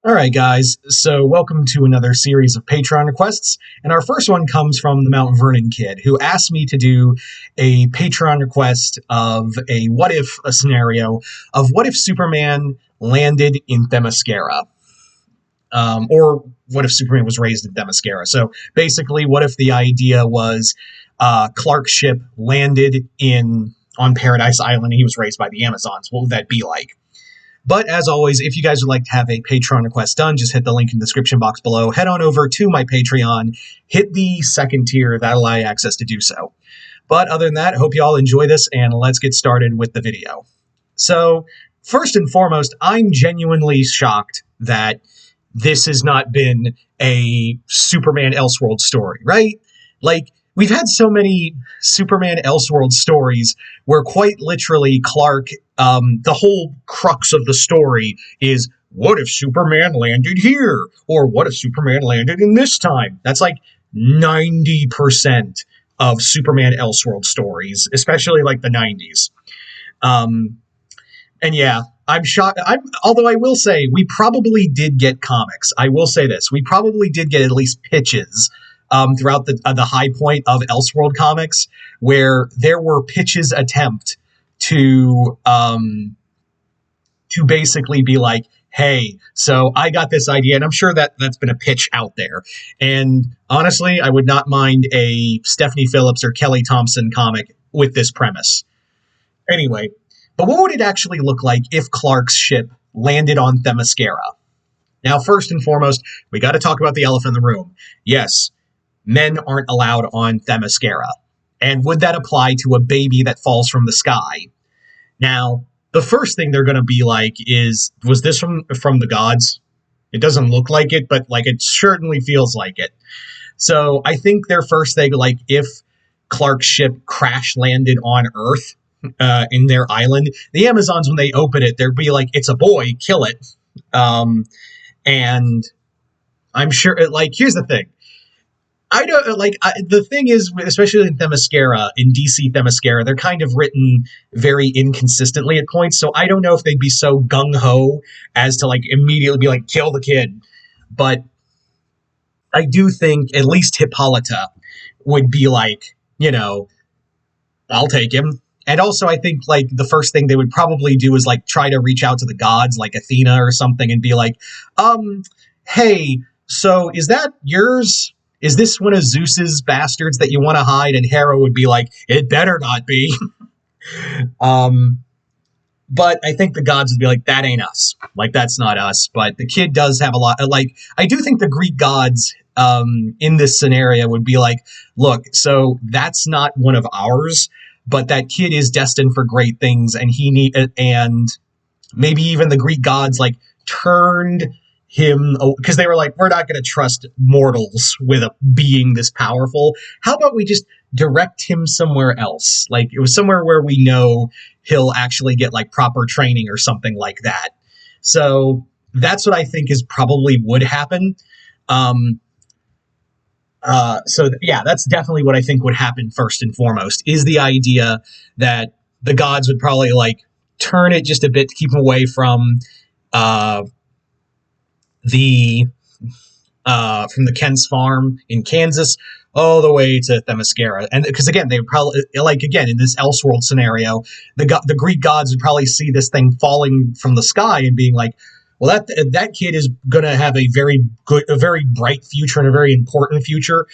All right, guys. So, welcome to another series of Patreon requests. And our first one comes from the Mount Vernon kid, who asked me to do a Patreon request of a what if a scenario of what if Superman landed in Themyscira? Or what if Superman was raised in Themyscira? So, basically, what if the idea was Clark's ship landed on Paradise Island and he was raised by the Amazons? What would that be like? But as always, if you guys would like to have a Patreon request done, just hit the link in the description box below. Head on over to my Patreon, hit the second tier, that'll allow you access to do so. But other than that, I hope you all enjoy this, and let's get started with the video. So, first and foremost, I'm genuinely shocked that this has not been a Superman Elseworld story, right? Like, we've had so many Superman Elseworld stories where quite literally Clark, the whole crux of the story is, what if Superman landed here? Or what if Superman landed in this time? That's like 90% of Superman Elseworld stories, especially like the 90s. And yeah, I'm shocked. Although I will say, we probably did get comics. I will say this. We probably did get at least pitches throughout the high point of Elseworld comics, where there were pitches attempt to basically be like, hey, so I got this idea, and I'm sure that's been a pitch out there. And honestly, I would not mind a Stephanie Phillips or Kelly Thompson comic with this premise. Anyway, but what would it actually look like if Clark's ship landed on Themyscira? Now, first and foremost, we got to talk about the elephant in the room. Yes, men aren't allowed on Themyscira. And would that apply to a baby that falls from the sky? Now, the first thing they're going to be like is, was this from the gods? It doesn't look like it, but like it certainly feels like it. So I think their first thing, like if Clark's ship crash landed on Earth in their island, the Amazons, when they open it, they'll be like, it's a boy, kill it. And I'm sure, like, here's the thing. I don't like the thing is, especially in Themyscira, in DC Themyscira, they're kind of written very inconsistently at points. So I don't know if they'd be so gung ho as to like immediately be like, kill the kid. But I do think at least Hippolyta would be like, I'll take him. And also, I think like the first thing they would probably do is like try to reach out to the gods, like Athena or something, and be like, hey, so is that yours? Is this one of Zeus's bastards that you want to hide? And Hera would be like, it better not be. But I think the gods would be like, that ain't us. Like, that's not us. But the kid does have a lot. Like, I do think the Greek gods in this scenario would be like, look, so that's not one of ours, but that kid is destined for great things. And maybe even the Greek gods like turned him, because they were like, we're not going to trust mortals with a being this powerful. How about we just direct him somewhere else? Like, it was somewhere where we know he'll actually get like proper training or something like that. So that's what I think is probably would happen. That's definitely what I think would happen first and foremost, is the idea that the gods would probably like turn it just a bit to keep him away from the Kent's farm in Kansas all the way to Themyscira. And because again, they would probably, like, again, in this Elseworld scenario, the Greek gods would probably see this thing falling from the sky and being like, well, that kid is going to have a very bright future and a very important future.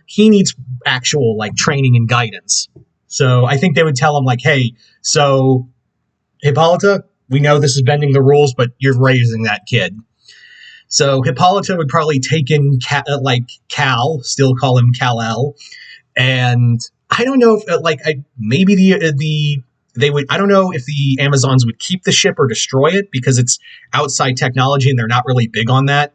He needs actual like training and guidance. So I think they would tell him like, hey, so Hippolyta, we know this is bending the rules, but you're raising that kid. So Hippolyta would probably take in Kal, still call him Kal-El, and I don't know if I don't know if the Amazons would keep the ship or destroy it because it's outside technology and they're not really big on that.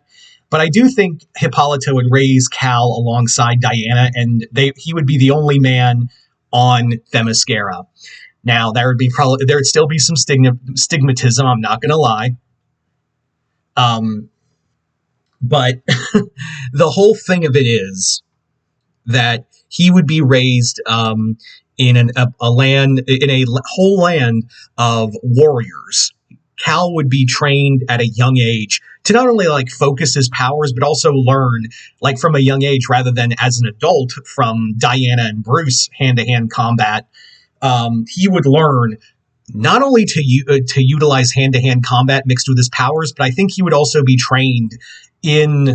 But I do think Hippolyta would raise Kal alongside Diana, and he would be the only man on Themyscira. Now there would still be some stigmatism. I'm not going to lie. But the whole thing of it is that he would be raised in a whole land of warriors. Cal would be trained at a young age to not only like focus his powers, but also learn like from a young age rather than as an adult from Diana and Bruce hand-to-hand combat. He would learn not only to utilize hand-to-hand combat mixed with his powers, but I think he would also be trained in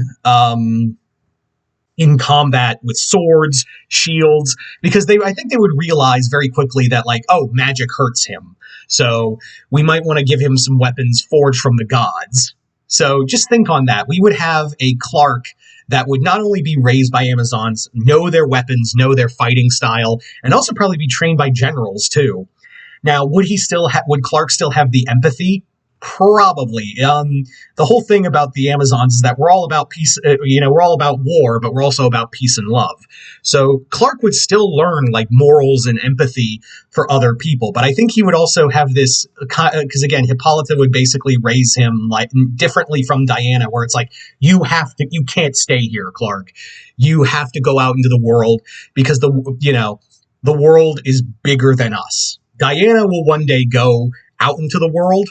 combat with swords, shields, because I think they would realize very quickly that like, oh, magic hurts him. So we might want to give him some weapons forged from the gods. So just think on that. We would have a Clark that would not only be raised by Amazons, know their weapons, know their fighting style, and also probably be trained by generals too. Now, would Clark still have the empathy? Probably. The whole thing about the Amazons is that we're all about peace, we're all about war, but we're also about peace and love. So Clark would still learn like morals and empathy for other people, but I think he would also have this, because again, Hippolyta would basically raise him like differently from Diana, where it's like, you can't stay here, Clark. You have to go out into the world because the world is bigger than us. Diana will one day go out into the world,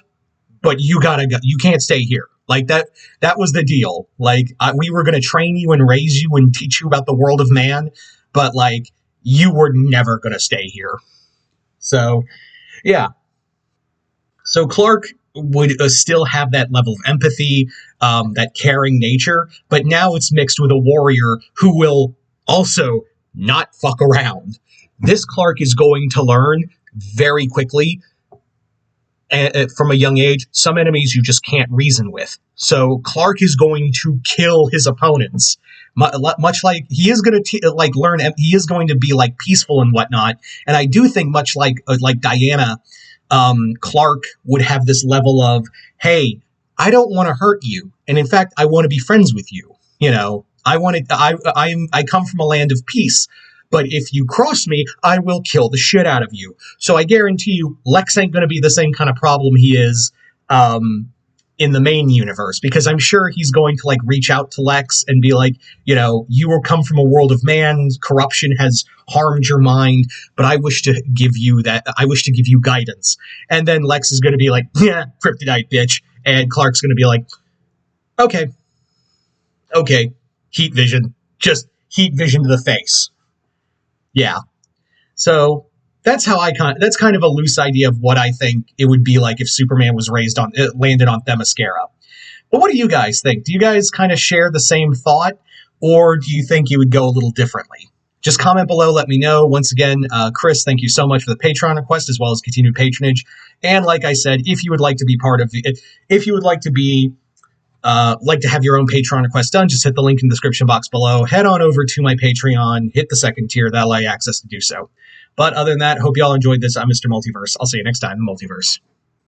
but you gotta go. You can't stay here. Like that was the deal. Like we were going to train you and raise you and teach you about the world of man, but like you were never going to stay here. So, yeah. So Clark would still have that level of empathy, that caring nature, but now it's mixed with a warrior who will also not fuck around. This Clark is going to learn very quickly from a young age, some enemies you just can't reason with. So Clark is going to kill his opponents, much like he is going to learn. He is going to be like peaceful and whatnot. And I do think much like Diana, Clark would have this level of, hey, I don't want to hurt you, and in fact, I want to be friends with you. I come from a land of peace. But if you cross me, I will kill the shit out of you. So I guarantee you, Lex ain't going to be the same kind of problem he is in the main universe, because I'm sure he's going to like reach out to Lex and be like, you will come from a world of man. Corruption has harmed your mind, but I wish to give you guidance. And then Lex is going to be like, yeah, kryptonite, bitch. And Clark's going to be like, okay, heat vision, just heat vision to the face. Yeah. So that's kind of a loose idea of what I think it would be like if Superman was landed on Themyscira. But what do you guys think? Do you guys kind of share the same thought, or do you think you would go a little differently? Just comment below, let me know. Once again, Chris, thank you so much for the Patreon request as well as continued patronage. And like I said, if you would like to be like to have your own Patreon request done, just hit the link in the description box below. Head on over to my Patreon, hit the second tier. That'll allow you access to do so. But other than that, hope you all enjoyed this. I'm Mr. Multiverse. I'll see you next time in the Multiverse.